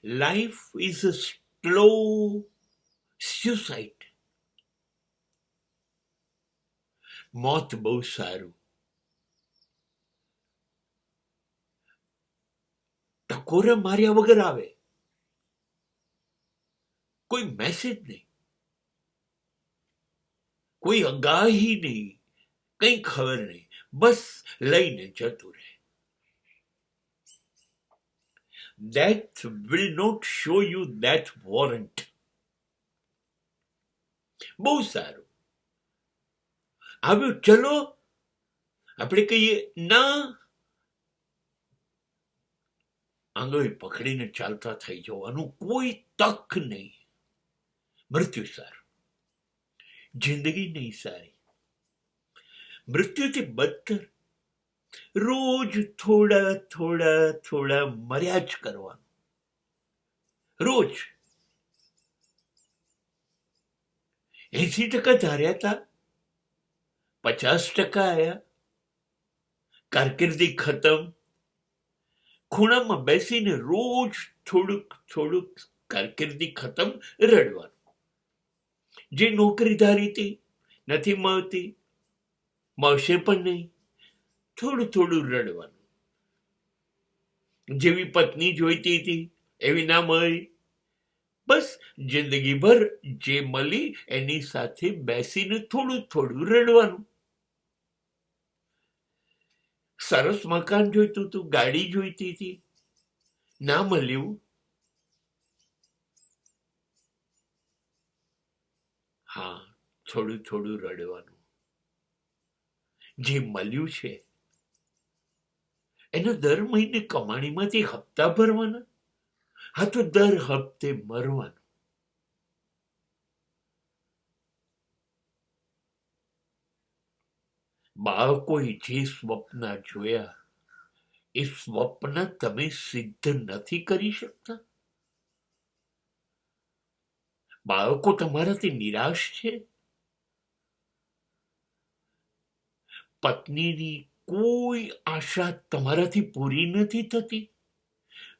Life is a slow suicide. મોત બહુ સારું. ટકોરે માર્યા વગર આવે, કોઈ મેસેજ નહીં, કોઈ આગાહી નહીં, કઈ ખબર નહીં, બસ લઈને જતું રહે. Death will not show you that warrant. બહુ સારું આવ્યું, ચલો આપણે કહીએ ના, આંગળી પકડીને ચાલતા થઈ જવાનું, કોઈ તક નહીં. મૃત્યુ સારું, જિંદગી નહીં સારી. મૃત્યુથી બદતર રોજ થોડા થોડા થોડા મર્યા જ કરવાનું. રોજ 80% ધાર્યા હતા, 50% આયા. કારકિર્દી ખતમ. ખૂણામાં બેસીને રોજ થોડુંક થોડુંક કારકિર્દી ખતમ રડવાનું. જે નોકરી ધારી હતી નથી મળતી, મળશે પણ નહીં, થોડું થોડું રડવાનું. જેવી પત્ની જોઈતી હતી એવી ના મળી, બસ જિંદગીભર જે મળી એની સાથે બેસીને થોડું થોડું રડવાનું. સરસ મકાન જોઈતું હતું, ગાડી જોઈતી હતી, ના મળ્યું, હા થોડું થોડું રડવાનું. જે મળ્યું છે એના દર મહિને કમાણીમાંથી હપ્તા ભરવાના, હા તો દર હપ્તે મરવાનું. બાળકોએ જે સ્વપ્ન જોયા એ સ્વપ્ન તમે સિદ્ધ નથી કરી શકતા. બાળકો તમારાથી નિરાશ છે. પત્નીની કોઈ આશા તમારાથી પૂરી નથી થતી.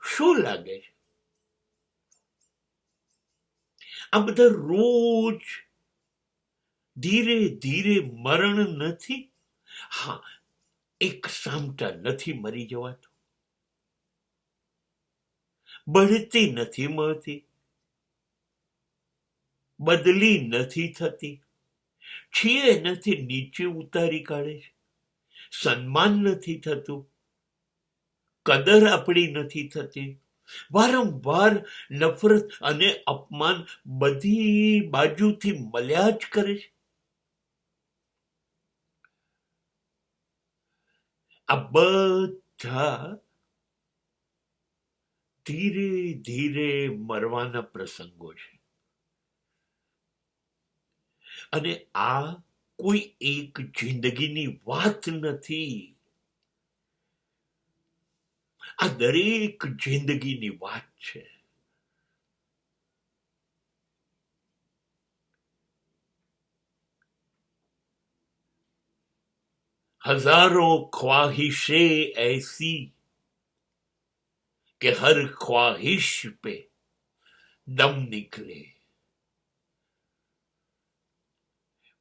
શું લાગે છે? આ બધા રોજ ધીરે ધીરે મરણ નથી. હા, એક સામટા નથી મરી જવાતું, બઢતી નથી મળતી, બદલી નથી થતી, છીએ નથી નીચે ઉતારી કાઢે છે, સન્માન નથી થતું, કદર આપણી નથી થતી, વારંવાર નફરત અને અપમાન બધી બાજુથી મળ્યા જ કરે છે. આ બધા ધીરે ધીરે મરવાના પ્રસંગો છે. અને આ કોઈ એક જિંદગીની વાત નથી, આ દરેક જિંદગીની વાત છે. हजारों ख्वाहिशें ऐसी कि हर ख्वाहिश पे दम निकले.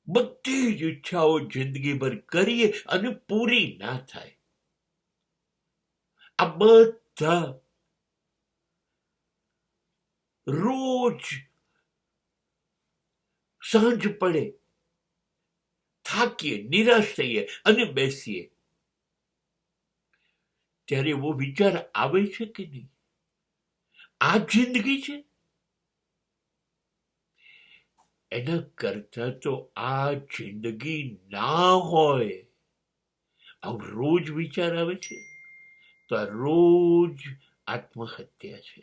બધી જ ઈચ્છાઓ જિંદગીભર કરીએ અને પૂરી ના થાય. આ બધા રોજ સાંજ પડે થાકીએ, નિરાશ થઈએ અને બેસીએ ત્યારે એવો વિચાર આવે છે કે નહીં, આ જિંદગી છે? એના કરતા તો આ જિંદગી ના હોય. આવું રોજ વિચાર આવે છે તો આ રોજ આત્મહત્યા છે.